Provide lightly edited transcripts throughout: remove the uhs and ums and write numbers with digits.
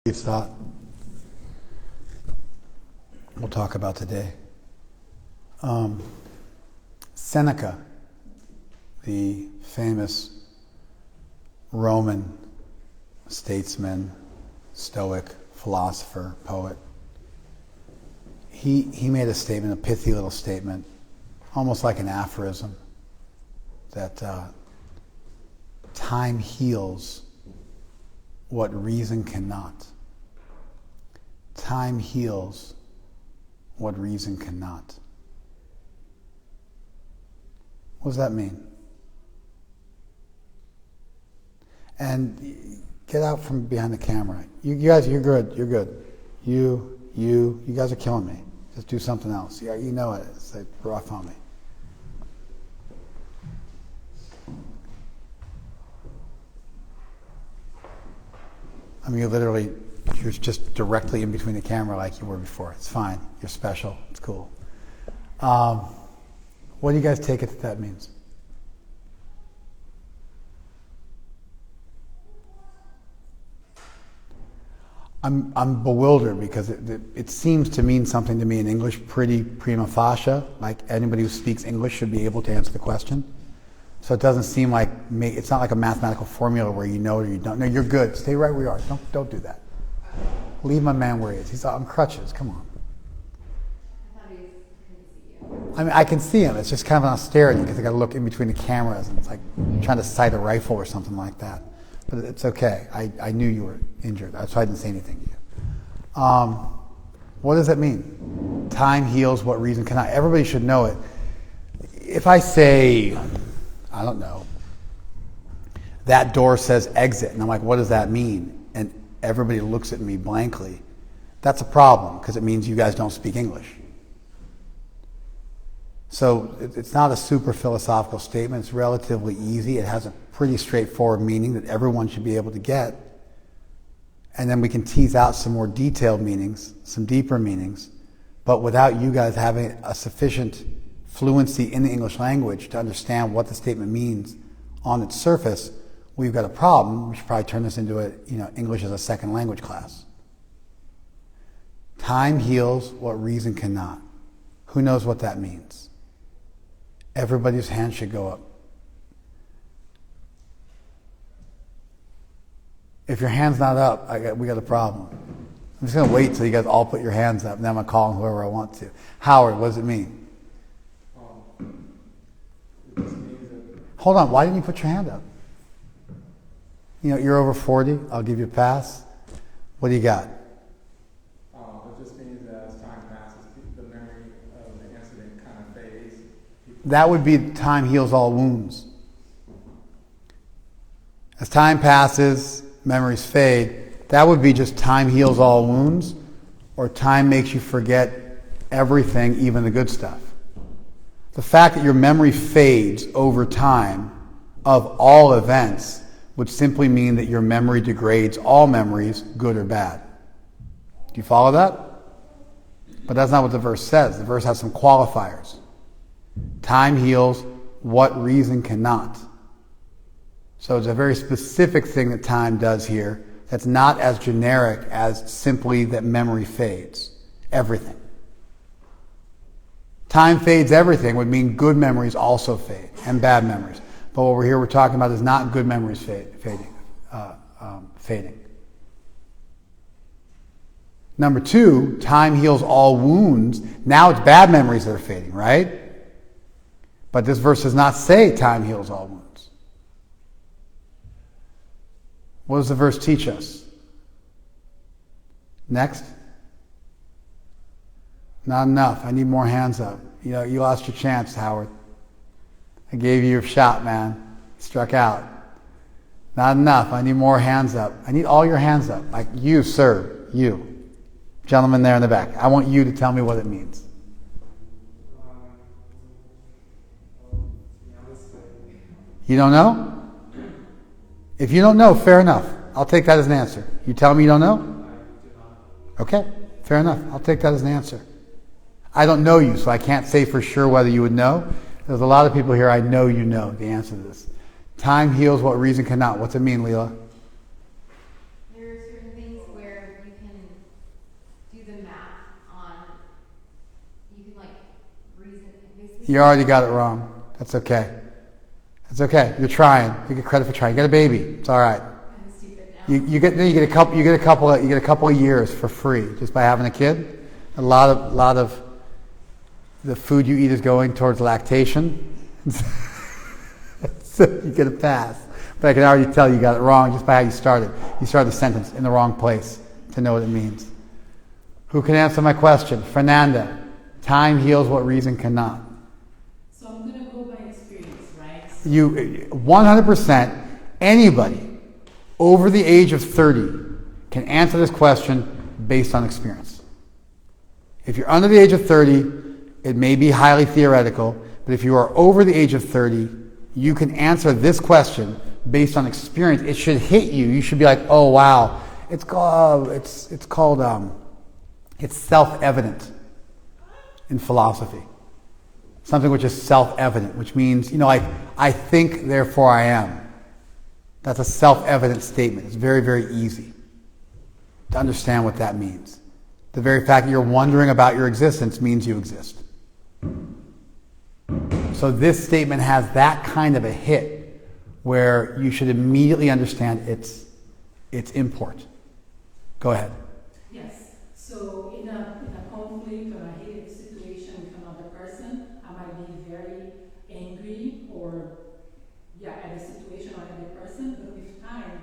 Thought we'll talk about today. Seneca, the famous Roman statesman, Stoic, philosopher, poet, he made a statement, a pithy little statement, almost like an aphorism, that time heals what reason cannot. Time heals what reason cannot. What does that mean? And get out from behind the camera. You guys, you're good. You're good. You guys are killing me. Just do something else. Yeah, you know it. It's like rough on me. I mean, you're just directly in between the camera like you were before. It's fine. You're special. It's cool. What do you guys take it that means? I'm bewildered because it seems to mean something to me in English pretty prima facie, like anybody who speaks English should be able to answer the question. So it doesn't seem like it's not like a mathematical formula where you know it or you don't. No, you're good. Stay right where you are. Don't do that. Leave my man where he is. He's on crutches. Come on. I thought he couldn't see you. I mean, I can see him. It's just kind of an austerity because I got to look in between the cameras, and it's like trying to sight a rifle or something like that. But it's okay. I knew you were injured, so I didn't say anything to you. What does that mean? Time heals what reason cannot. Everybody should know it. If I say, I don't know, that door says exit, and I'm like, what does that mean? And everybody looks at me blankly. That's a problem, because it means you guys don't speak English. So it's not a super philosophical statement. It's relatively easy. It has a pretty straightforward meaning that everyone should be able to get. And then we can tease out some more detailed meanings, some deeper meanings, but without you guys having a sufficient fluency in the English language to understand what the statement means on its surface, we've got a problem. We should probably turn this into English as a second language class. Time heals what reason cannot. Who knows what that means? Everybody's hand should go up. If your hand's not up, we got a problem. I'm just going to wait till you guys all put your hands up, and then I'm going to call on whoever I want to. Howard, what does it mean? Hold on, why didn't you put your hand up? You're over 40, I'll give you a pass. What do you got? It just means that as time passes, the memory of the incident kind of fades. That would be time heals all wounds. As time passes, memories fade. That would be just time heals all wounds, or time makes you forget everything, even the good stuff. The fact that your memory fades over time of all events would simply mean that your memory degrades all memories, good or bad. Do you follow that? But that's not what the verse says. The verse has some qualifiers. Time heals what reason cannot. So it's a very specific thing that time does here that's not as generic as simply that memory fades. Everything. Time fades everything would mean good memories also fade, and bad memories. But what we're talking about is not good memories fading. Number two, time heals all wounds. Now it's bad memories that are fading, right? But this verse does not say time heals all wounds. What does the verse teach us? Next. Not enough. I need more hands up. You lost your chance, Howard. I gave you your shot, man. Struck out. Not enough. I need more hands up. I need all your hands up. Like you, sir. You. Gentleman there in the back. I want you to tell me what it means. You don't know? If you don't know, fair enough. I'll take that as an answer. You tell me you don't know? Okay, fair enough. I'll take that as an answer. I don't know you, so I can't say for sure whether you would know. There's a lot of people here I know you know the answer to this. Time heals what reason cannot. What's it mean, Leela? There are certain things where You already got it wrong. That's okay. That's okay. You're trying. You get credit for trying. You got a baby. It's all right. I'm stupid now. You get a couple of years for free just by having a kid. A lot of the food you eat is going towards lactation. So you get a pass. But I can already tell you got it wrong just by how you started. You started the sentence in the wrong place to know what it means. Who can answer my question? Fernanda. Time heals what reason cannot. So I'm going to go by experience, right? You 100% anybody over the age of 30 can answer this question based on experience. If you're under the age of 30, it may be highly theoretical, but if you are over the age of 30, you can answer this question based on experience. It should hit you. You should be like, oh wow, it's self-evident in philosophy. Something which is self-evident, which means, like, I think, therefore I am. That's a self-evident statement. It's very, very easy to understand what that means. The very fact that you're wondering about your existence means you exist. So this statement has that kind of a hit where you should immediately understand its import. Go ahead. Yes. So in a conflict or a heated situation with another person, I might be very angry at a situation or at the person, but with time,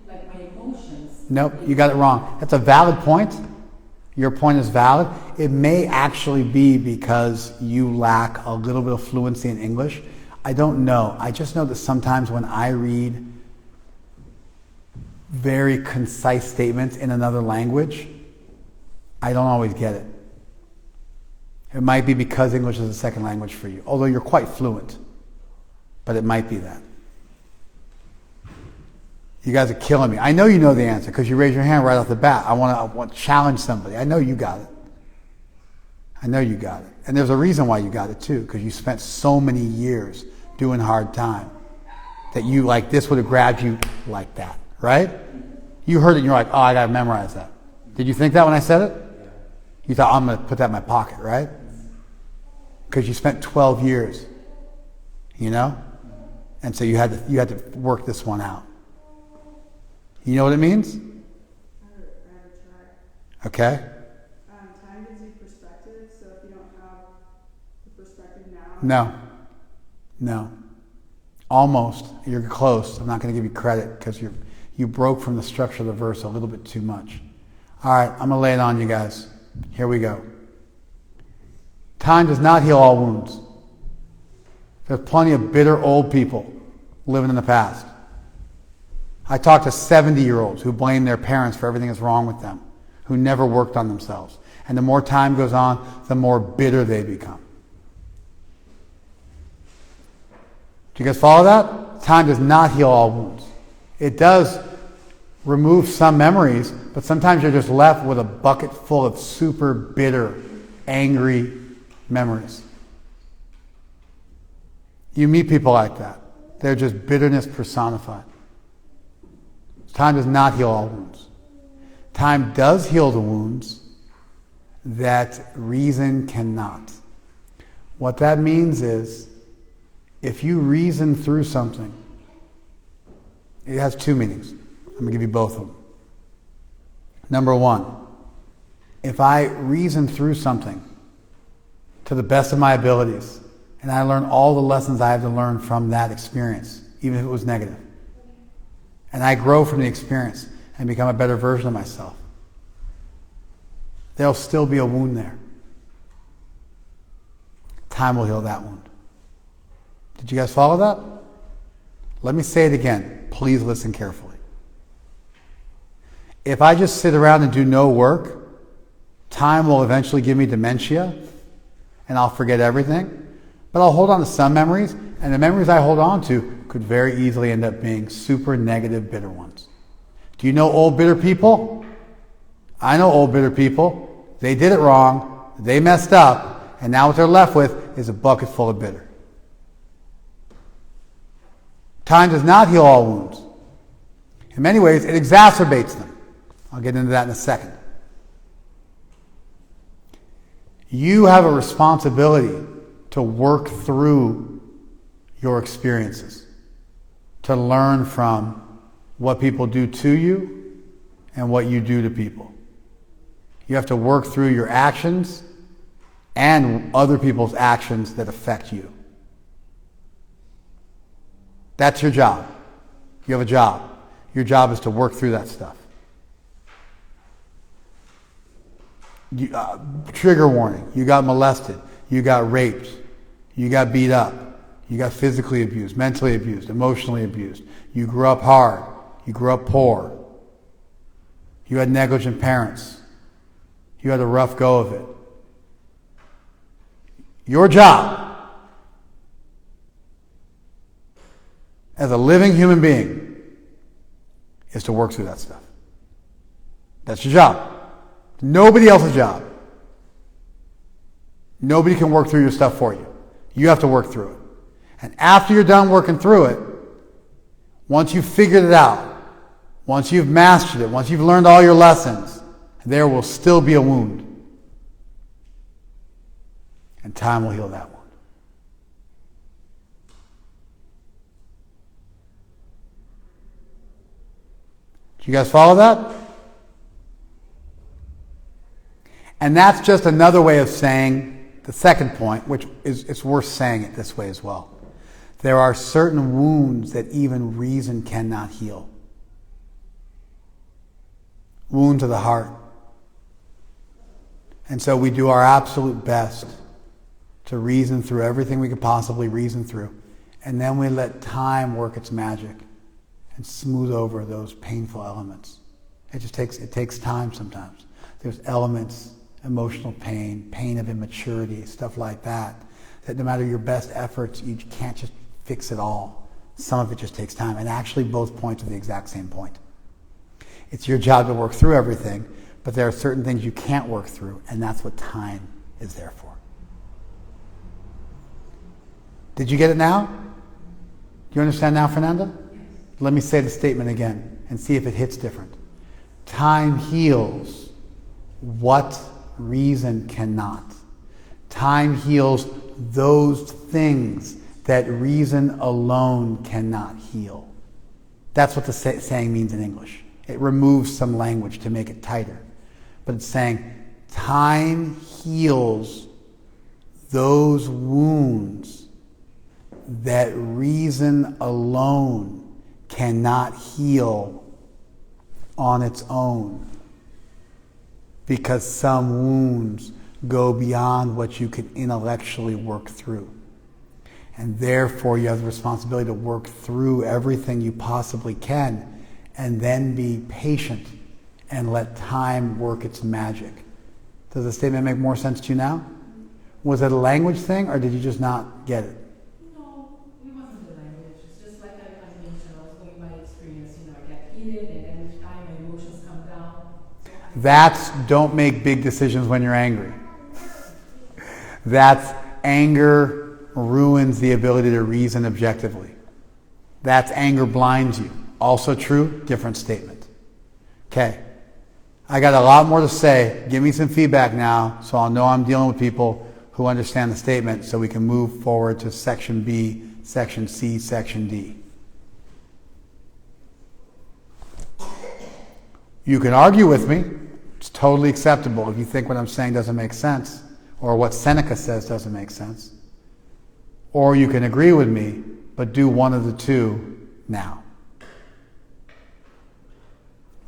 like my emotions. Nope, you got it wrong. That's a valid point. Your point is valid. It may actually be because you lack a little bit of fluency in English. I don't know. I just know that sometimes when I read very concise statements in another language, I don't always get it. It might be because English is a second language for you, although you're quite fluent. But it might be that. You guys are killing me. I know you know the answer because you raised your hand right off the bat. I want to challenge somebody. I know you got it. I know you got it. And there's a reason why you got it too, because you spent so many years doing hard time that this would have grabbed you like that, right? You heard it and you're like, oh, I got to memorize that. Did you think that when I said it? You thought, I'm going to put that in my pocket, right? Because you spent 12 years, And so you had to work this one out. You know what it means? I would try. Okay. Time gives you perspective, so if you don't have the perspective now... No. Almost. You're close. I'm not going to give you credit because you broke from the structure of the verse a little bit too much. All right, I'm going to lay it on you guys. Here we go. Time does not heal all wounds. There's plenty of bitter old people living in the past. I talk to 70-year-olds who blame their parents for everything that's wrong with them, who never worked on themselves. And the more time goes on, the more bitter they become. Do you guys follow that? Time does not heal all wounds. It does remove some memories, but sometimes you're just left with a bucket full of super bitter, angry memories. You meet people like that. They're just bitterness personified. Time does not heal all wounds. Time does heal the wounds that reason cannot. What that means is, if you reason through something, it has two meanings. I'm going to give you both of them. Number one, if I reason through something to the best of my abilities, and I learn all the lessons I have to learn from that experience, even if it was negative, and I grow from the experience and become a better version of myself, there'll still be a wound there. Time will heal that wound. Did you guys follow that? Let me say it again. Please listen carefully. If I just sit around and do no work, time will eventually give me dementia and I'll forget everything. But I'll hold on to some memories, and the memories I hold on to could very easily end up being super negative, bitter ones. Do you know old bitter people? I know old bitter people. They did it wrong. They messed up. And now what they're left with is a bucket full of bitter. Time does not heal all wounds. In many ways, it exacerbates them. I'll get into that in a second. You have a responsibility to to work through your experiences, to learn from what people do to you and what you do to people. You have to work through your actions and other people's actions that affect you. That's your job. You have a job. Your job is to work through that stuff. Trigger warning. You got molested. You got raped. You got beat up. You got physically abused, mentally abused, emotionally abused. You grew up hard. You grew up poor. You had negligent parents. You had a rough go of it. Your job as a living human being is to work through that stuff. That's your job. Nobody else's job. Nobody can work through your stuff for you. You have to work through it. And after you're done working through it, once you've figured it out, once you've mastered it, once you've learned all your lessons, there will still be a wound. And time will heal that wound. Do you guys follow that? And that's just another way of saying the second point, which is it's worth saying it this way as well. There are certain wounds that even reason cannot heal. Wound to the heart. And so we do our absolute best to reason through everything we could possibly reason through. And then we let time work its magic and smooth over those painful elements. It takes time sometimes. There's elements, emotional pain, pain of immaturity, stuff like that no matter your best efforts, you can't just fix it all. Some of it just takes time. And actually both points are the exact same point. It's your job to work through everything, but there are certain things you can't work through, and that's what time is there for. Did you get it now? Do you understand now, Fernanda? Yes. Let me say the statement again and see if it hits different. Time heals what reason cannot. Time heals those things that reason alone cannot heal. That's what the saying means in English. It removes some language to make it tighter. But it's saying time heals those wounds that reason alone cannot heal on its own. Because some wounds go beyond what you can intellectually work through. And therefore you have the responsibility to work through everything you possibly can and then be patient and let time work its magic. Does the statement make more sense to you now? Was it a language thing or did you just not get it? No, it wasn't the language. It's just like I mentioned, I was going by experience. I get heated and then with time my emotions come down. That's don't make big decisions when you're angry. That's anger ruins the ability to reason objectively. That's anger blinds you. Also true, different statement. Okay. I got a lot more to say. Give me some feedback now so I'll know I'm dealing with people who understand the statement so we can move forward to section B, section C, section D. You can argue with me. It's totally acceptable if you think what I'm saying doesn't make sense or what Seneca says doesn't make sense. Or you can agree with me, but do one of the two now.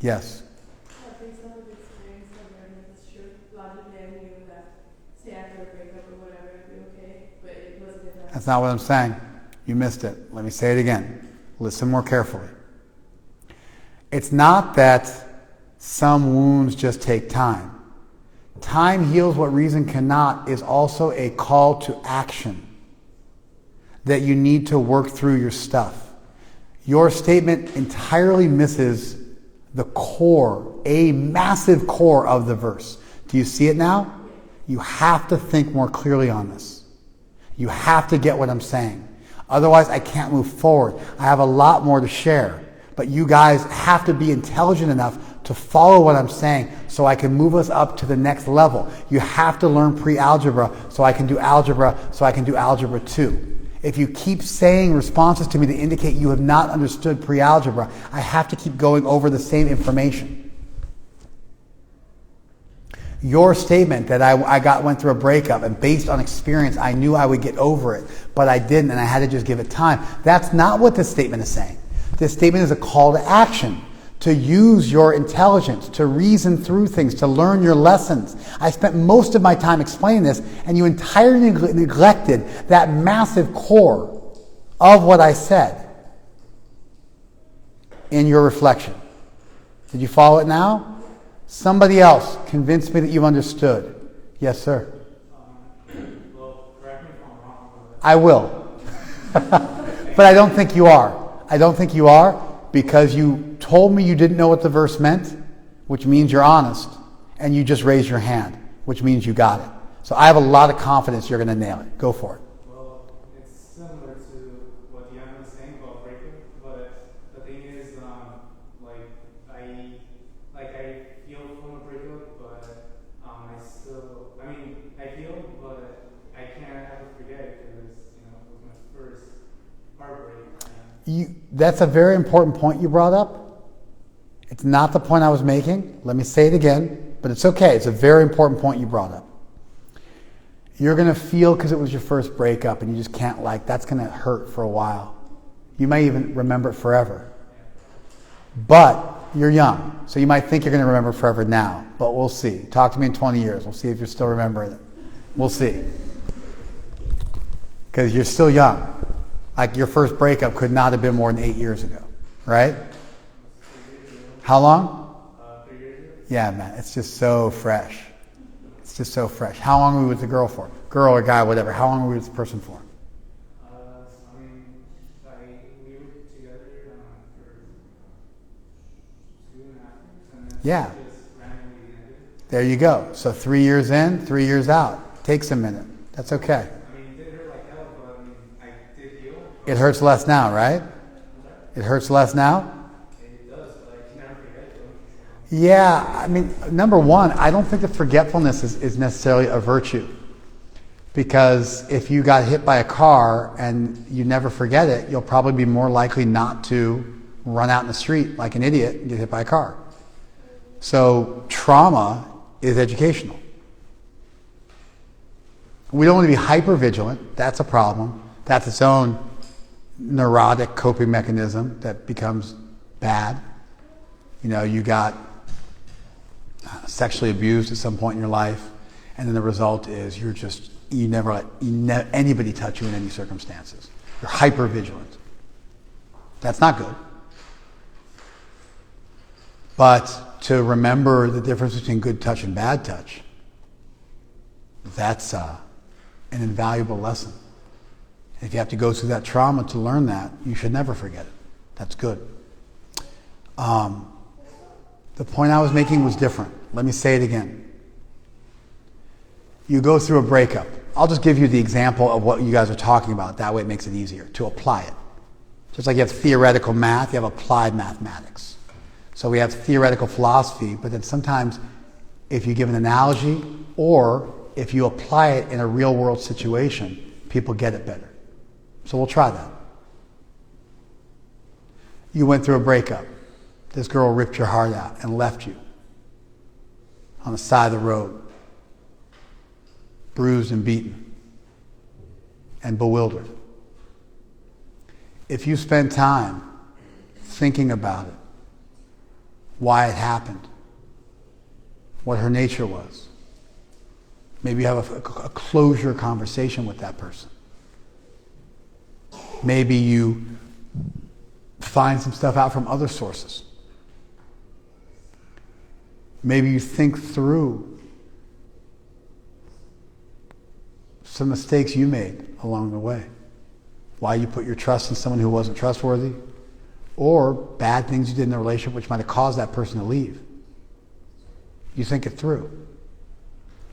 Yes? Based on the experience I've learned that it's true. Logically, I knew that, say after a breakup or whatever, I'd be okay, but it wasn't enough. That's not what I'm saying. You missed it. Let me say it again. Listen more carefully. It's not that some wounds just take time. Time heals what reason cannot is also a call to action. That you need to work through your stuff. Your statement entirely misses the core, a massive core of the verse. Do you see it now? You have to think more clearly on this. You have to get what I'm saying. Otherwise, I can't move forward. I have a lot more to share. But you guys have to be intelligent enough to follow what I'm saying so I can move us up to the next level. You have to learn pre-algebra so I can do algebra, so I can do algebra 2. If you keep saying responses to me that indicate you have not understood pre-algebra, I have to keep going over the same information. Your statement that I went through a breakup and based on experience I knew I would get over it, but I didn't and I had to just give it time. That's not what this statement is saying. This statement is a call to action, to use your intelligence, to reason through things, to learn your lessons. I spent most of my time explaining this, and you entirely neglected that massive core of what I said in your reflection. Did you follow it now? Somebody else convince me that you understood. Yes, sir. Well, correct me if I'm wrong, but I will. But I don't think you are. I don't think you are, because you told me you didn't know what the verse meant, which means you're honest, and you just raised your hand, which means you got it. So I have a lot of confidence you're going to nail it. Go for it. well, it's similar to what Diana was saying about breakup, but the thing is, I feel from a breakup, but I feel, but I can't ever forget it because it was my first heartbreak. That's a very important point you brought up. It's not the point I was making. Let me say it again, but it's okay. It's a very important point you brought up. You're going to feel because it was your first breakup and you just can't that's going to hurt for a while. You may even remember it forever. But you're young, so you might think you're going to remember it forever now, but we'll see. Talk to me in 20 years. We'll see if you're still remembering it. We'll see. Because you're still young. Like your first breakup could not have been more than 8 years ago, right? How long? 3 years ago. Yeah, man, it's just so fresh. It's just so fresh. How long were you with the girl for? Girl or guy, whatever. How long were you with the person for? We were together for 2.5 years, and then Yeah. just randomly ended. There you go. So 3 years in, 3 years out. Takes a minute. That's okay. It did hurt like hell, but I did heal. It hurts less now, right? It hurts less now? It does, but I can never forget them. Yeah, number one, I don't think that forgetfulness is necessarily a virtue. Because if you got hit by a car and you never forget it, you'll probably be more likely not to run out in the street like an idiot and get hit by a car. So trauma is educational. We don't want to be hyper vigilant. That's a problem. That's its own neurotic coping mechanism that becomes bad. You got sexually abused at some point in your life, and then the result is you never let anybody touch you in any circumstances. You're hyper vigilant. That's not good. But to remember the difference between good touch and bad touch, that's an invaluable lesson. If you have to go through that trauma to learn that, you should never forget it. That's good. The point I was making was different. Let me say it again. You go through a breakup. I'll just give you the example of what you guys are talking about. That way it makes it easier to apply it. Just like you have theoretical math, you have applied mathematics. So we have theoretical philosophy, but then sometimes if you give an analogy or if you apply it in a real world situation, people get it better. So we'll try that. You went through a breakup. This girl ripped your heart out and left you on the side of the road, bruised and beaten and bewildered. If you spend time thinking about it, why it happened, what her nature was, maybe you have a closure conversation with that person. Maybe you find some stuff out from other sources. Maybe you think through some mistakes you made along the way. Why you put your trust in someone who wasn't trustworthy, or bad things you did in the relationship which might have caused that person to leave. You think it through.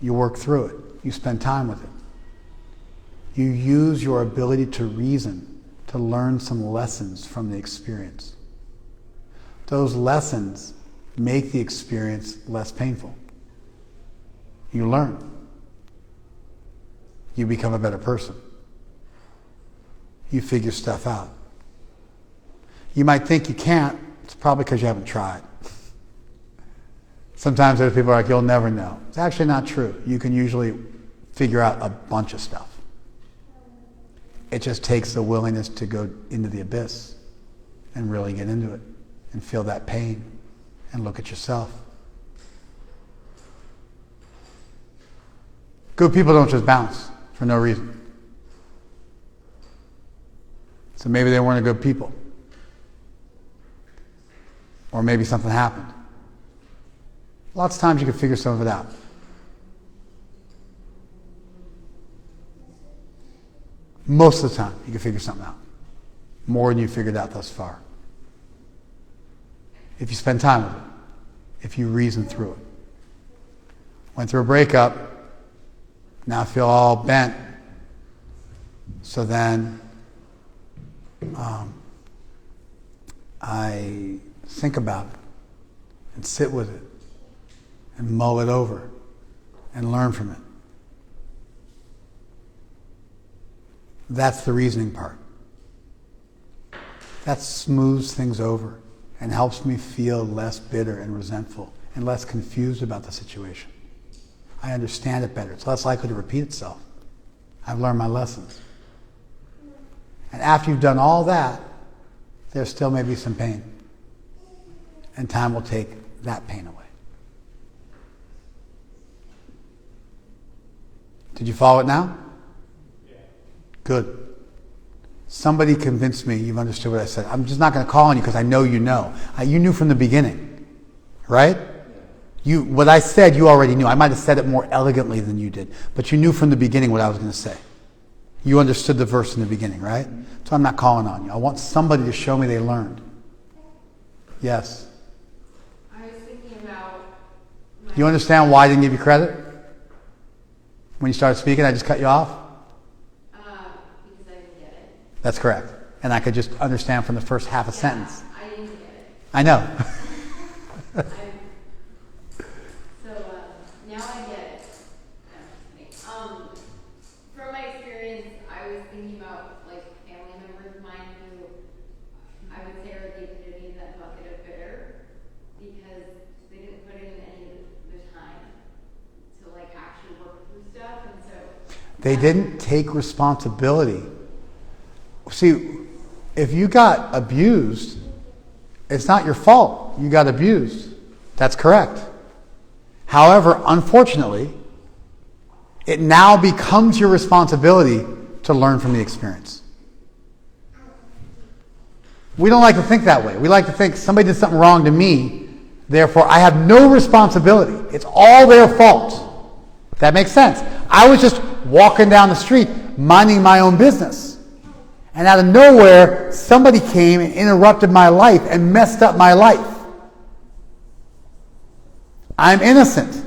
You work through it. You spend time with it. You use your ability to reason to learn some lessons from the experience. Those lessons make the experience less painful. You learn. You become a better person. You figure stuff out. You might think you can't. It's probably because you haven't tried. Sometimes there's people who are like, you'll never know. It's actually not true. You can usually figure out a bunch of stuff. It just takes the willingness to go into the abyss and really get into it and feel that pain and look at yourself. Good people don't just bounce for no reason. So maybe they weren't a good people. Or maybe something happened. Lots of times you can figure some of it out. Most of the time you can figure something out. More than you figured out thus far. If you spend time with it. If you reason through it. Went through a breakup. Now I feel all bent. So then I think about it and sit with it and mull it over and learn from it. That's the reasoning part. That smooths things over and helps me feel less bitter and resentful and less confused about the situation. I understand it better. It's less likely to repeat itself. I've learned my lessons. And after you've done all that, there still may be some pain. And time will take that pain away. Did you follow it now? Yeah. Good. Somebody convinced me you've understood what I said. I'm just not going to call on you because I know you know. You knew from the beginning, right? What I said, you already knew. I might have said it more elegantly than you did, but you knew from the beginning what I was going to say. You understood the verse in the beginning, right? So I'm not calling on you. I want somebody to show me they learned. Yes. I was thinking about... Do you understand why I didn't give you credit? When you started speaking, I just cut you off? Because I didn't get it. That's correct. And I could just understand from the first half a sentence. I didn't get it. I know. Now I get it. No, I'm just kidding. From my experience, I was thinking about like family members of mine who I would say are the epitome of that bucket of bitter because they didn't put in any of the time to like actually work through stuff, and so They didn't take responsibility. See, if you got abused, it's not your fault you got abused. That's correct. However, unfortunately, it now becomes your responsibility to learn from the experience. We don't like to think that way. We like to think somebody did something wrong to me, therefore I have no responsibility. It's all their fault. That makes sense. I was just walking down the street, minding my own business. And out of nowhere, somebody came and interrupted my life and messed up my life. I'm innocent.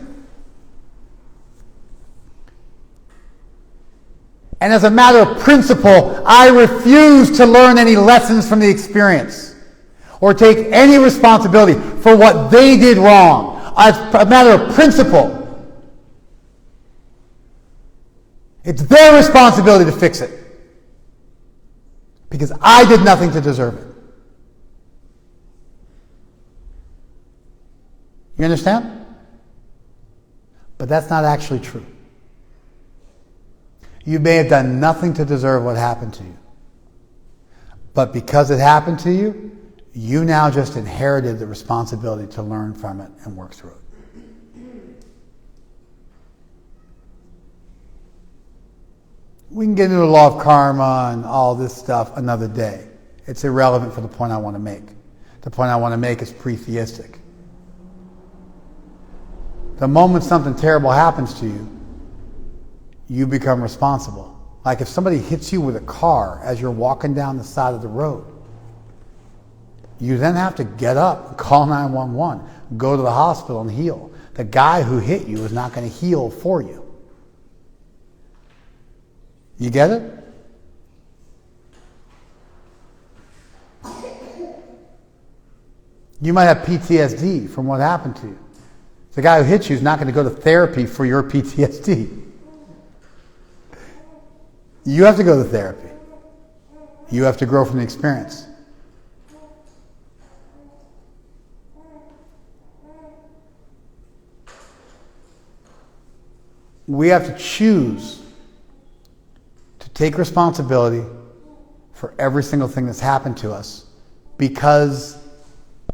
And as a matter of principle, I refuse to learn any lessons from the experience or take any responsibility for what they did wrong. As a matter of principle, it's their responsibility to fix it because I did nothing to deserve it. You understand? But that's not actually true. You may have done nothing to deserve what happened to you. But because it happened to you, you now just inherited the responsibility to learn from it and work through it. We can get into the law of karma and all this stuff another day. It's irrelevant for the point I want to make. The point I want to make is pre-theistic. The moment something terrible happens to you, you become responsible. Like if somebody hits you with a car as you're walking down the side of the road, you then have to get up, call 911, go to the hospital and heal. The guy who hit you is not going to heal for you. You get it? You might have PTSD from what happened to you. The guy who hit you is not going to go to therapy for your PTSD. You have to go to therapy. You have to grow from the experience. We have to choose to take responsibility for every single thing that's happened to us, because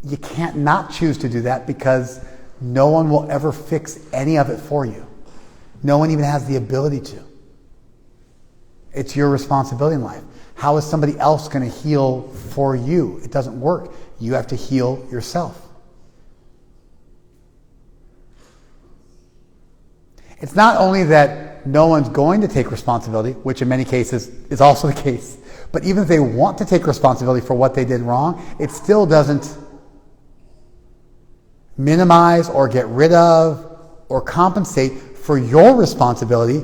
you can't not choose to do that, because no one will ever fix any of it for you. No one even has the ability to. It's your responsibility in life. How is somebody else going to heal for you? It doesn't work. You have to heal yourself. It's not only that no one's going to take responsibility, which in many cases is also the case, but even if they want to take responsibility for what they did wrong, it still doesn't minimize or get rid of or compensate for your responsibility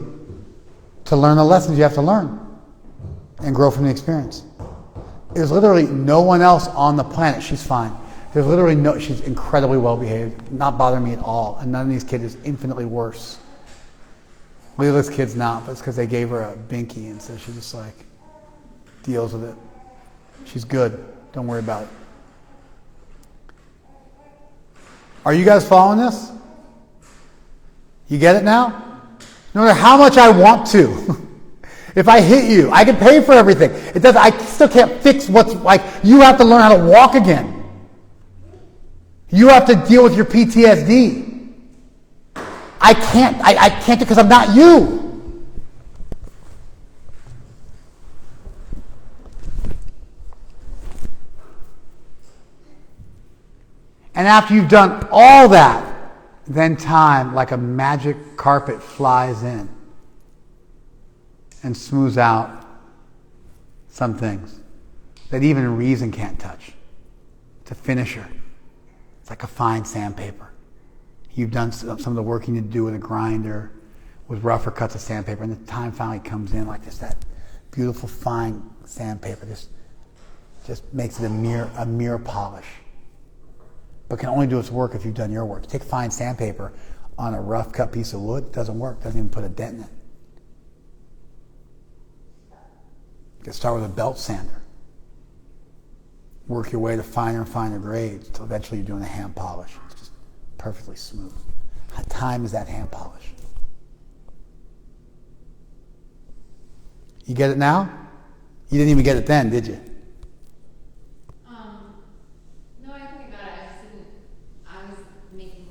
to learn the lessons you have to learn and grow from the experience. There's literally no one else on the planet. She's fine. There's literally no, she's incredibly well behaved, not bothering me at all, and none of these kids is infinitely worse. Leila's kid's not, but it's because they gave her a binky, and so she just like deals with it. She's good. Don't worry about it. Are you guys following this? You get it now? No matter how much I want to, if I hit you, I can pay for everything. It does. I still can't fix what's like. You have to learn how to walk again. You have to deal with your PTSD. I can't because I'm not you. And after you've done all that, then time, like a magic carpet, flies in and smooths out some things that even reason can't touch. It's a finisher. It's like a fine sandpaper. You've done some of the work you need to do with a grinder, with rougher cuts of sandpaper, and the time finally comes in like this, that beautiful fine sandpaper. Just makes it a mere polish. But can only do its work if you've done your work. Take fine sandpaper on a rough cut piece of wood, it doesn't work. It doesn't even put a dent in it. You can start with a belt sander. Work your way to finer and finer grades until eventually you're doing a hand polish. It's just perfectly smooth. Time is that hand polish. You get it now? You didn't even get it then, did you? No, I think I got it. I just didn't. I was making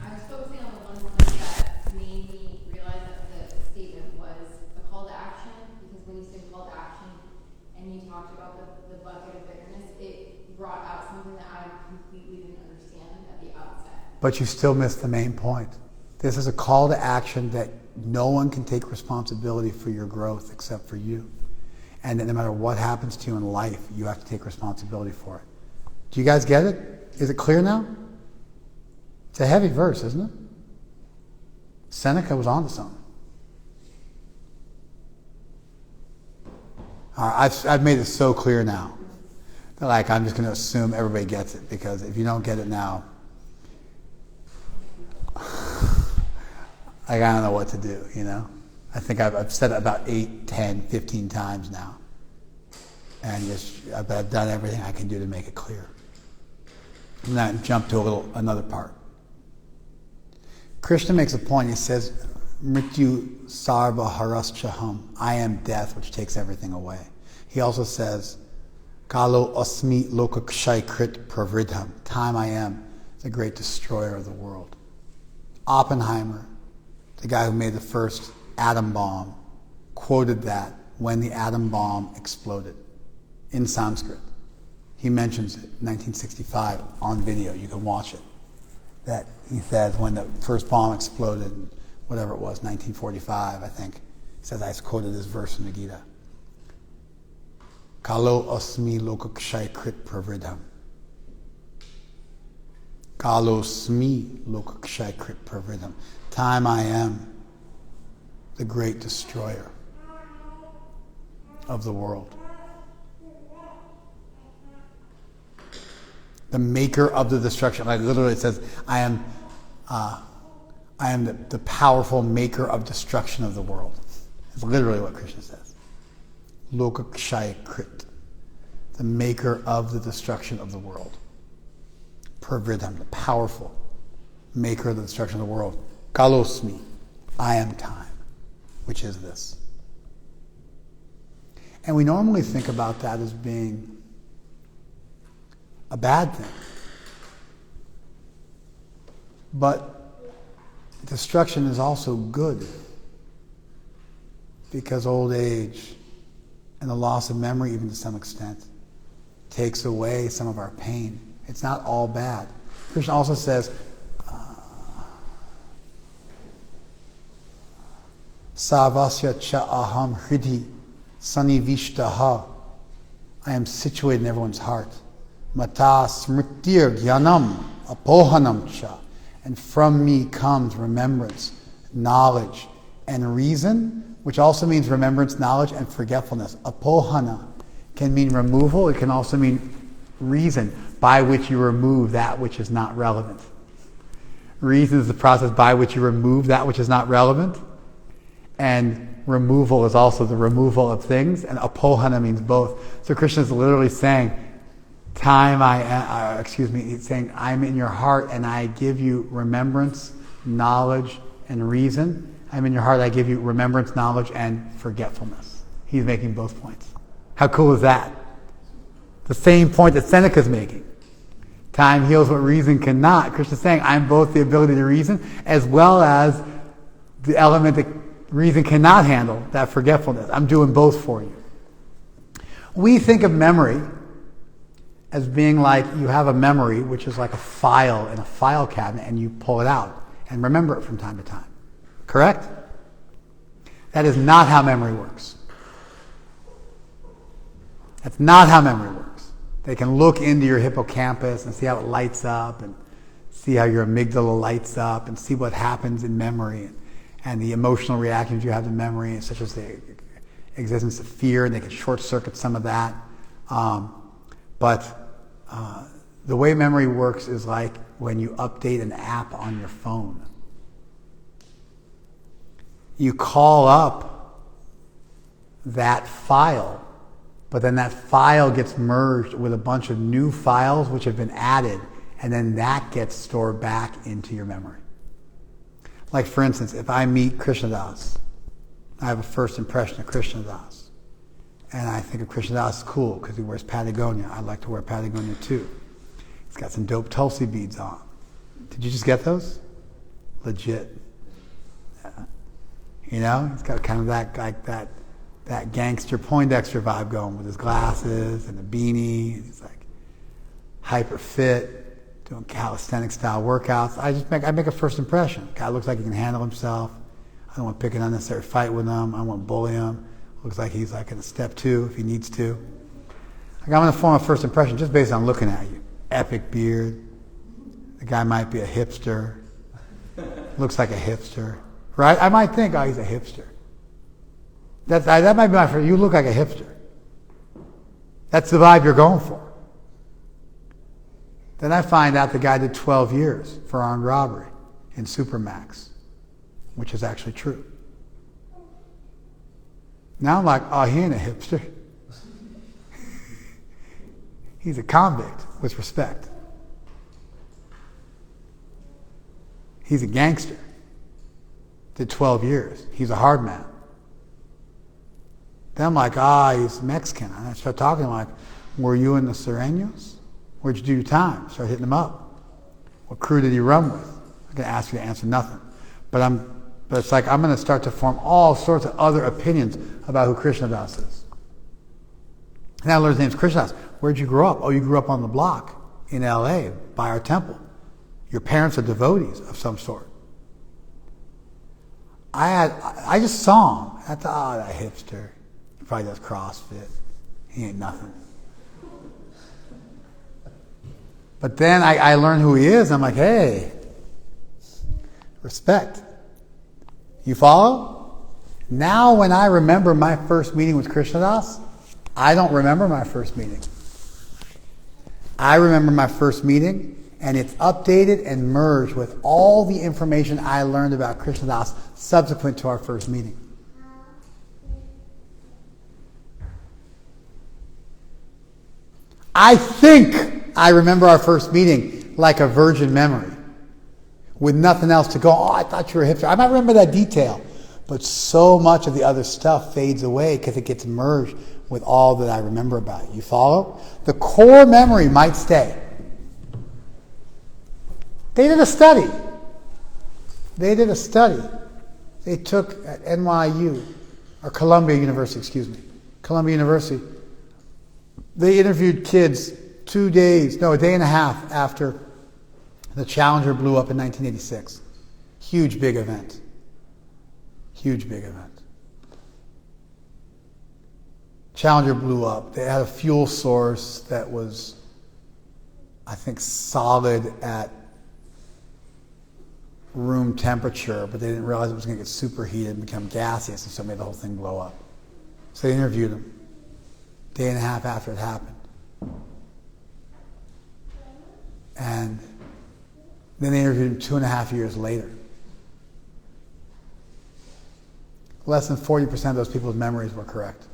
I was focusing on the one point that made me realize that the statement was a call to action, because when you said call to action and you talked about the bucket of bitterness, it brought out something that I completely didn't understand at the outset. But you still missed the main point. This is a call to action that no one can take responsibility for your growth except for you. And that no matter what happens to you in life, you have to take responsibility for it. Do you guys get it? Is it clear now? It's a heavy verse, isn't it? Seneca was onto something. All right, I've made it so clear now. Like, I'm just going to assume everybody gets it, because if you don't get it now, I don't know what to do, you know? I think I've said it about 8, 10, 15 times now. And I've done everything I can do to make it clear. And then jump to another part. Krishna makes a point. He says, Mrityu sarva haraschaham. I am death, which takes everything away. He also says, Kalo asmi lokakshay krit pravridham. Time I am, the great destroyer of the world. Oppenheimer, the guy who made the first atom bomb, quoted that when the atom bomb exploded in Sanskrit. He mentions it in 1965 on video. You can watch it. That he says when the first bomb exploded, whatever it was, 1945, I think. He says, I quoted this verse in the Gita. Kalo asmi lokakshay krit pravridham. Kalo asmi lokakshay krit pravridham. Time I am, the great destroyer of the world. The maker of the destruction. Like literally it says, I am the powerful maker of destruction of the world. It's literally what Krishna says. Lokakshaya Krit. The maker of the destruction of the world. Pravridham, the powerful maker of the destruction of the world. Kalosmi, I am time, which is this. And we normally think about that as being a bad thing. But destruction is also good, because old age and the loss of memory, even to some extent, takes away some of our pain. It's not all bad. Krishna also says, Savasya cha aham hridhi sanivishtaha. I am situated in everyone's heart. Mata smritir jnanam apohanam cha. And from me comes remembrance, knowledge, and reason, which also means remembrance, knowledge, and forgetfulness. Apohana can mean removal. It can also mean reason, by which you remove that which is not relevant. Reason is the process by which you remove that which is not relevant. And removal is also the removal of things. And apohana means both. So Krishna is literally saying, he's saying, I'm in your heart and I give you remembrance, knowledge, and reason. I'm in your heart, I give you remembrance, knowledge, and forgetfulness. He's making both points. How cool is that? The same point that Seneca's making. Time heals what reason cannot. Krishna's saying, I'm both the ability to reason as well as the element that reason cannot handle, that forgetfulness. I'm doing both for you. We think of memory as being like you have a memory, which is like a file in a file cabinet, and you pull it out and remember it from time to time. Correct? That is not how memory works. That's not how memory works. They can look into your hippocampus and see how it lights up and see how your amygdala lights up and see what happens in memory and the emotional reactions you have to memory, such as the existence of fear, and they can short-circuit some of that. But the way memory works is like when you update an app on your phone. You call up that file, but then that file gets merged with a bunch of new files which have been added, and then that gets stored back into your memory. Like for instance, if I meet Krishnadas, I have a first impression of Krishnadas. And I think of Krishnadas as cool because he wears Patagonia. I'd like to wear Patagonia too. He's got some dope Tulsi beads on. Did you just get those? Legit. Yeah. You know, he's got kind of that gangster Poindexter vibe going with his glasses and a beanie. He's like hyper fit, doing calisthenic style workouts. I make a first impression. Guy looks like he can handle himself. I don't want to pick an unnecessary fight with him. I don't want to bully him. Looks like he's like in a step 2 if he needs to. Like I'm going to form a first impression just based on looking at you. Epic beard. The guy might be a hipster. Looks like a hipster. Right? I might think, oh, he's a hipster. That might be my first. You look like a hipster. That's the vibe you're going for. Then I find out the guy did 12 years for armed robbery in Supermax, which is actually true. Now I'm like, oh, he ain't a hipster. He's a convict with respect. He's a gangster. Did 12 years. He's a hard man. Then I'm like, he's Mexican. And I start talking to him like, were you in the Sureños? Where'd you do your time? Start hitting him up. What crew did he run with? I'm going to ask you to answer nothing. But it's like I'm going to start to form all sorts of other opinions about who Krishnadas is. And I learned his name's Krishnadas. Where'd you grow up? Oh, you grew up on the block in L.A. by our temple. Your parents are devotees of some sort. I just saw him. I thought, that hipster. He probably does CrossFit. He ain't nothing. But then I learned who he is. I'm like, hey, respect. You follow? Now when I remember my first meeting with Krishnadas, I don't remember my first meeting. I remember my first meeting, and it's updated and merged with all the information I learned about Krishna Das subsequent to our first meeting. I think I remember our first meeting like a virgin memory, with nothing else to go, oh, I thought you were a hipster. I might remember that detail, but so much of the other stuff fades away because it gets merged with all that I remember about it. You follow? The core memory might stay. They did a study. They took at NYU, or Columbia University, they interviewed kids a day and a half after the Challenger blew up in 1986. Huge, big event. Challenger blew up. They had a fuel source that was, I think, solid at room temperature, but they didn't realize it was going to get superheated and become gaseous, and so it made the whole thing blow up. So they interviewed him a day and a half after it happened. And then they interviewed him 2.5 years later. Less than 40% of those people's memories were correct,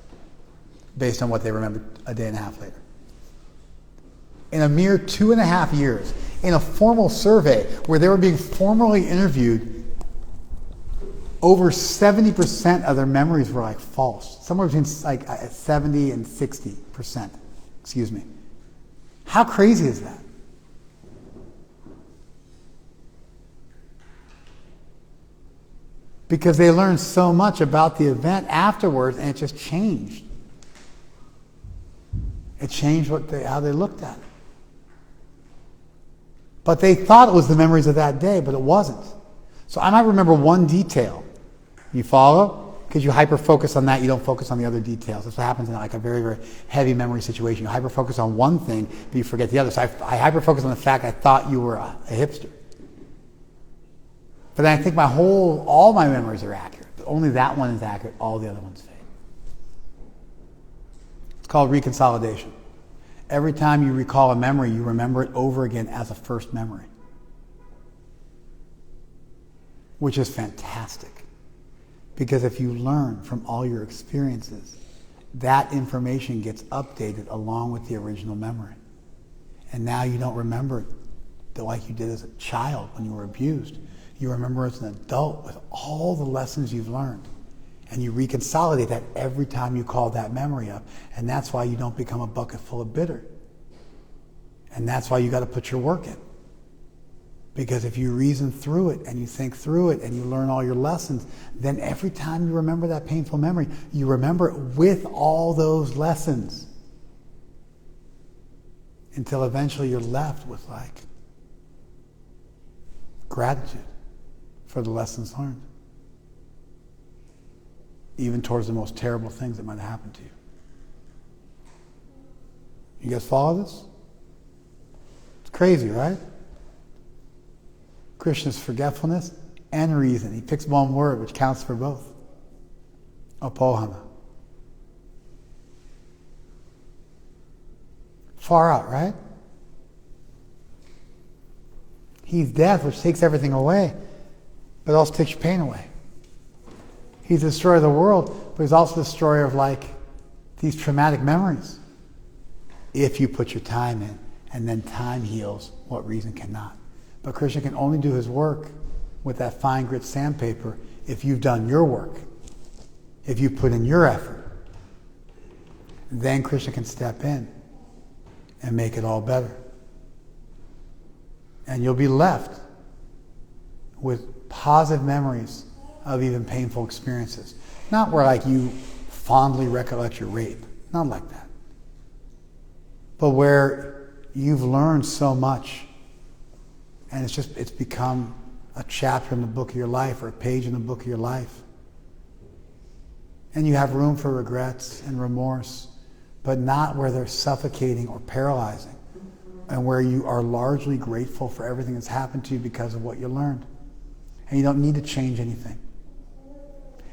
based on what they remembered a day and a half later. In a mere 2.5 years, in a formal survey where they were being formally interviewed, over 70% of their memories were like false. Somewhere between like 70 and 60%. Excuse me. How crazy is that? Because they learned so much about the event afterwards, and it just changed. It changed how they looked at it. But they thought it was the memories of that day, but it wasn't. So I might remember one detail. You follow? Because you hyper-focus on that, you don't focus on the other details. That's what happens in like a very, very heavy memory situation. You hyper-focus on one thing, but you forget the other. So I hyper-focus on the fact I thought you were a hipster. But then I think all my memories are accurate. But only that one is accurate, all the other ones fade. It's called reconsolidation. Every time you recall a memory, you remember it over again as a first memory. Which is fantastic. Because if you learn from all your experiences, that information gets updated along with the original memory. And now you don't remember it like you did as a child when you were abused. You remember as an adult with all the lessons you've learned. And you reconsolidate that every time you call that memory up. And that's why you don't become a bucket full of bitter. And that's why you got to put your work in. Because if you reason through it and you think through it and you learn all your lessons, then every time you remember that painful memory, you remember it with all those lessons. Until eventually you're left with like gratitude for the lessons learned. Even towards the most terrible things that might have happened to you. You guys follow this? It's crazy, right? Krishna's forgetfulness and reason. He picks one word which counts for both. Apohana. Far out, right? He's death, which takes everything away, but also takes your pain away. He's the destroyer of the world, but he's also the destroyer of like these traumatic memories. If you put your time in, and then time heals what reason cannot. But Krishna can only do his work with that fine grit sandpaper if you've done your work, if you put in your effort. Then Krishna can step in and make it all better. And you'll be left with positive memories of even painful experiences. Not where like you fondly recollect your rape. Not like that. But where you've learned so much and it's become a chapter in the book of your life or a page in the book of your life. And you have room for regrets and remorse, but not where they're suffocating or paralyzing, and where you are largely grateful for everything that's happened to you because of what you learned. And you don't need to change anything.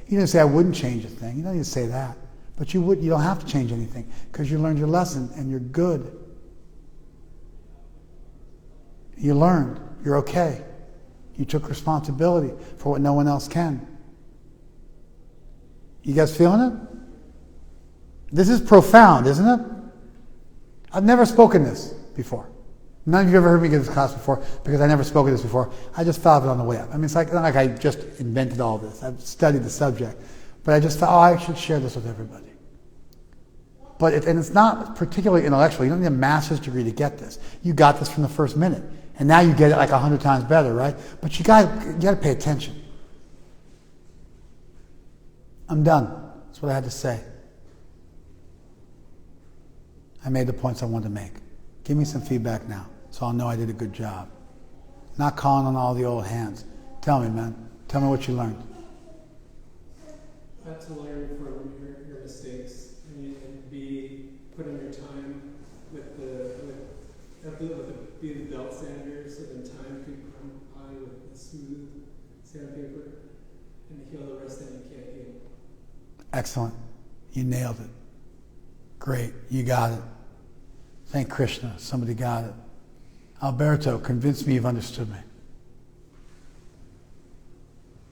You don't say, I wouldn't change a thing. You don't need to say that. But you don't have to change anything because you learned your lesson and you're good. You learned. You're okay. You took responsibility for what no one else can. You guys feeling it? This is profound, isn't it? I've never spoken this before. None of you ever heard me give this class before because I never spoken this before. I just thought of it on the way up. I mean, it's not like I just invented all this. I've studied the subject. But I just thought, I should share this with everybody. But and it's not particularly intellectual. You don't need a master's degree to get this. You got this from the first minute. And now you get it like 100 times better, right? But you got to pay attention. I'm done. That's what I had to say. I made the points I wanted to make. Give me some feedback now, so I'll know I did a good job. Not calling on all the old hands. Tell me, man. Tell me what you learned. To learn from your mistakes and be putting your time with be the belt sander so then time could come by with the smooth sandpaper and heal the rest that you can't heal. Excellent. You nailed it. Great. You got it. Thank Krishna. Somebody got it. Alberto, convince me you've understood me.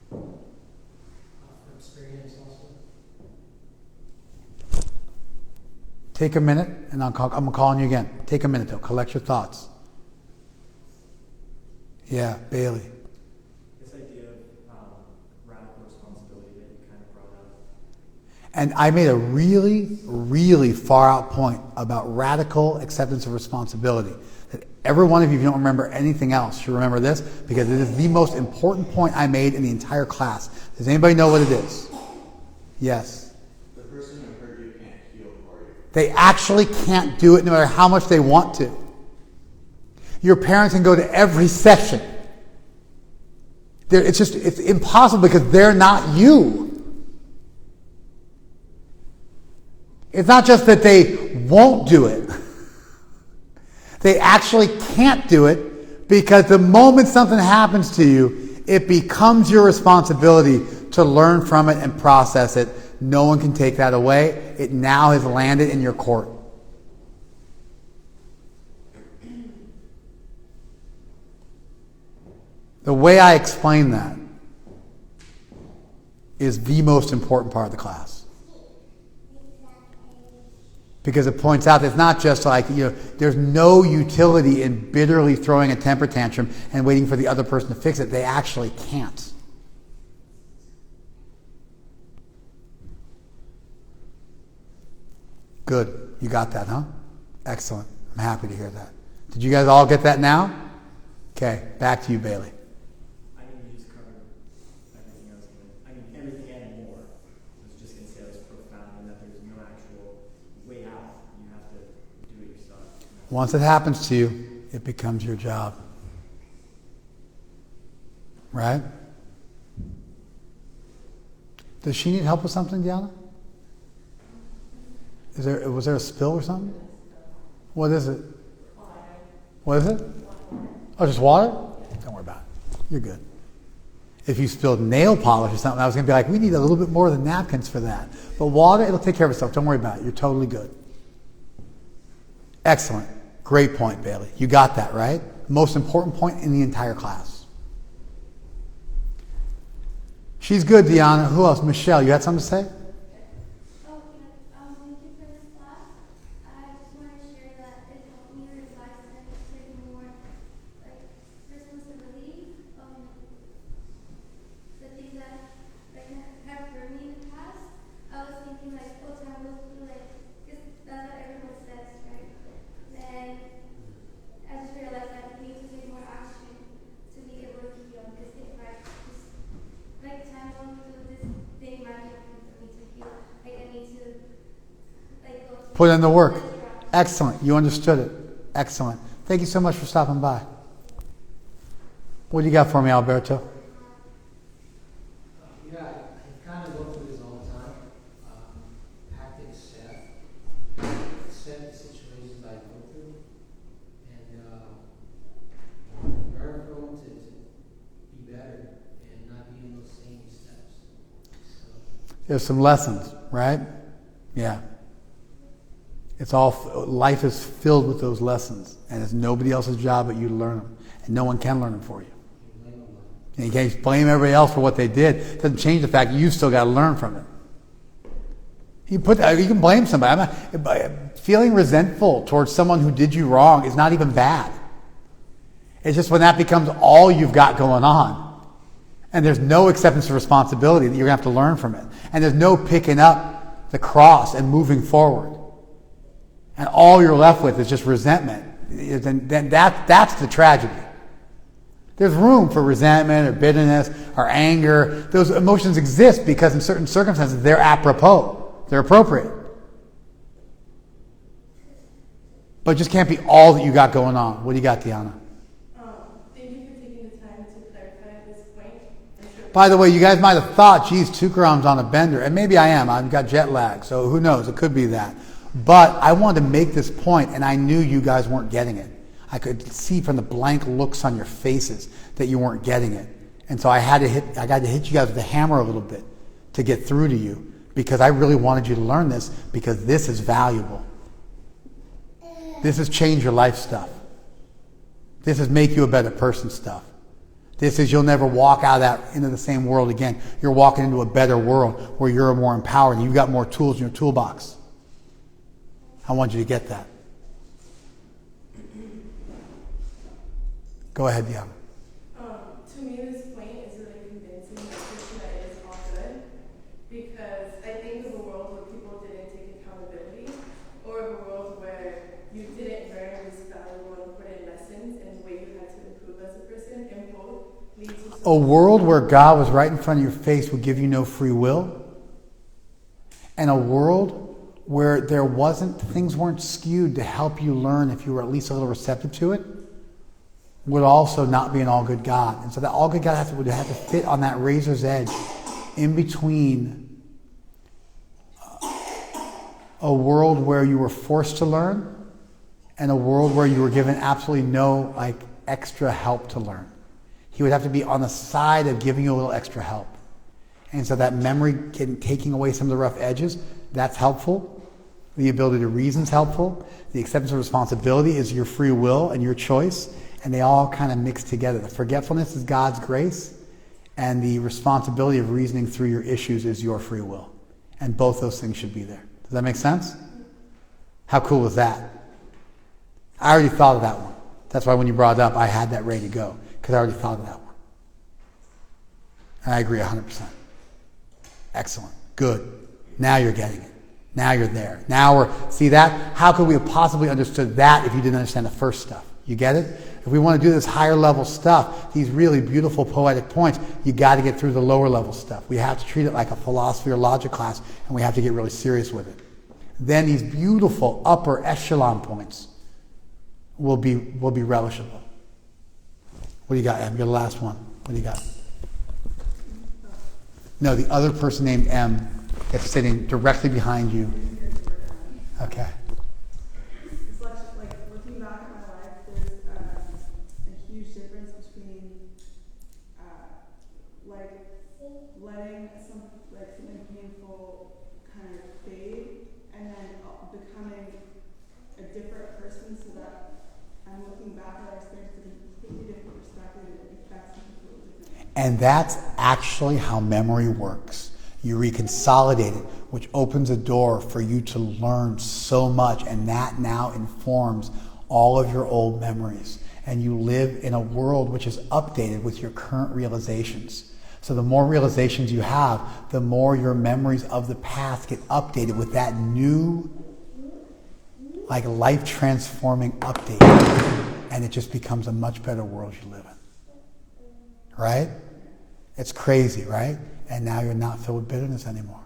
From experience also. Take a minute, and I'm calling you again. Take a minute, though. Collect your thoughts. Yeah, Bailey. This idea of radical responsibility that you kind of brought up. And I made a really, really far out point about radical acceptance of responsibility. That every one of you, if you don't remember anything else, should remember this because it is the most important point I made in the entire class. Does anybody know what it is? Yes. The person who hurt you can't heal for you. They actually can't do it no matter how much they want to. Your parents can go to every session. It's impossible because they're not you. It's not just that they won't do it. They actually can't do it because the moment something happens to you, it becomes your responsibility to learn from it and process it. No one can take that away. It now has landed in your court. The way I explain that is the most important part of the class. Because it points out that it's not just like, there's no utility in bitterly throwing a temper tantrum and waiting for the other person to fix it. They actually can't. Good. You got that, huh? Excellent. I'm happy to hear that. Did you guys all get that now? Okay, back to you, Bailey. I think you just covered everything else. Everything and more. I was just going to say that was profound and that there's no actual way out. You have to do it yourself. Once it happens to you, it becomes your job. Right? Does she need help with something, Diana? Was there a spill or something? What is it? What is it? Oh, just water? Don't worry about it. You're good. If you spilled nail polish or something, I was going to be like, we need a little bit more than napkins for that. But water, it'll take care of itself. Don't worry about it. You're totally good. Excellent. Great point, Bailey. You got that, right? Most important point in the entire class. She's good, Diana. Who else? Michelle, you had something to say? Thank you for this class. I just want to share that it helped me realize that I take more responsibility on the things that have hurt me in the past. I was thinking time will heal, because that's what everyone says, right? Then I just realized that I need to take more action to be able to heal, because if I just time won't do this thing magically for me to heal. I need to Put in the work. Excellent. You understood it. Excellent. Thank you so much for stopping by. What do you got for me, Alberto? Yeah, I kind of go through this all the time. Have to accept the situations I go through, and learn from them to be better and not be in those same steps. So, There's some lessons, right? Yeah. Life is filled with those lessons, and it's nobody else's job but you to learn them, and no one can learn them for you. And you can't blame everybody else for what they did. It doesn't change the fact that you've still got to learn from it. You can blame somebody. Feeling resentful towards someone who did you wrong is not even bad. It's just when that becomes all you've got going on, and there's no acceptance of responsibility, that you're going to have to learn from it. And there's no picking up the cross and moving forward. And all you're left with is just resentment. Then that's the tragedy. There's room for resentment or bitterness or anger. Those emotions exist because in certain circumstances they're apropos. They're appropriate. But it just can't be all that you got going on. What do you got, Deanna? Thank you for taking the time to clarify this point. By the way, you guys might have thought, geez, Tukaram's on a bender. And maybe I am. I've got jet lag. So who knows? It could be that. But I wanted to make this point, and I knew you guys weren't getting it. I could see from the blank looks on your faces that you weren't getting it. And so I got to hit you guys with the hammer a little bit to get through to you, because I really wanted you to learn this, because this is valuable. This is change your life stuff. This is make you a better person stuff. This is you'll never walk out of that into the same world again. You're walking into a better world where you're more empowered and you've got more tools in your toolbox. I want you to get that. Go ahead, Diana. To me, this point is really convincing that it is all good, because I think of a world where people didn't take accountability, or of a world where you didn't learn these valuable and important lessons and the way you had to improve as a person, and both lead to A world where God was right in front of your face would give you no free will, and a world where things weren't skewed to help you learn if you were at least a little receptive to it, would also not be an all good God. And so that all good God would have to fit on that razor's edge in between a world where you were forced to learn and a world where you were given absolutely no extra help to learn. He would have to be on the side of giving you a little extra help. And so that memory, taking away some of the rough edges, that's helpful. The ability to reason is helpful. The acceptance of responsibility is your free will and your choice. And they all kind of mix together. The forgetfulness is God's grace, and the responsibility of reasoning through your issues is your free will. And both those things should be there. Does that make sense? How cool is that? I already thought of that one. That's why when you brought it up, I had that ready to go, because I already thought of that one. And I agree 100%. Excellent. Good. Now you're getting it. Now you're there. See that? How could we have possibly understood that if you didn't understand the first stuff? You get it? If we want to do this higher level stuff, these really beautiful poetic points, you got to get through the lower level stuff. We have to treat it like a philosophy or logic class, and we have to get really serious with it. Then these beautiful upper echelon points will be relishable. What do you got, Em? You're the last one. What do you got? No, the other person named M is sitting directly behind you. Okay. It's like looking back at my life, there's a huge difference between letting something painful kind of fade, and then becoming a different person, so that I'm looking back at our experience in a completely different perspective, and it affects me completely differently. And that's actually how memory works. You reconsolidate it, which opens a door for you to learn so much, and that now informs all of your old memories. And you live in a world which is updated with your current realizations. So the more realizations you have, the more your memories of the past get updated with that new, life-transforming update. And it just becomes a much better world you live in. Right? It's crazy, right? And now you're not filled with bitterness anymore,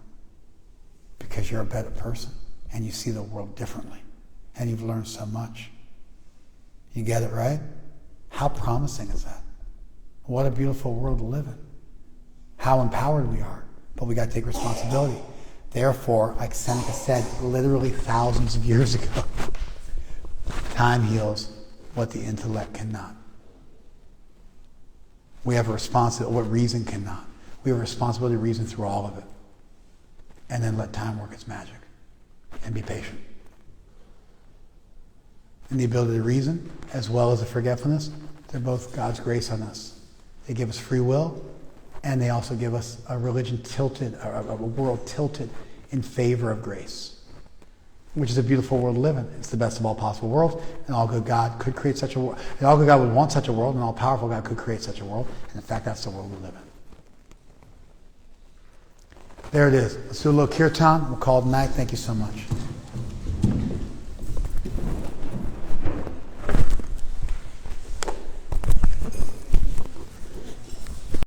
because you're a better person and you see the world differently and you've learned so much. You get it, right? How promising is that? What a beautiful world to live in. How empowered we are, but we got to take responsibility. Therefore, like Seneca said literally thousands of years ago, time heals what the intellect cannot. We have a responsibility, what reason cannot. We have a responsibility to reason through all of it. And then let time work its magic. And be patient. and the ability to reason, as well as the forgetfulness, they're both God's grace on us. They give us free will, and they also give us a religion tilted, a world tilted in favor of grace, which is a beautiful world to live in. It's the best of all possible worlds, and all good God could create such a world. And all good God would want such a world, and all powerful God could create such a world. And in fact, that's the world we live in. There it is. Let's do a little kirtan. We'll call it a night. Thank you so much.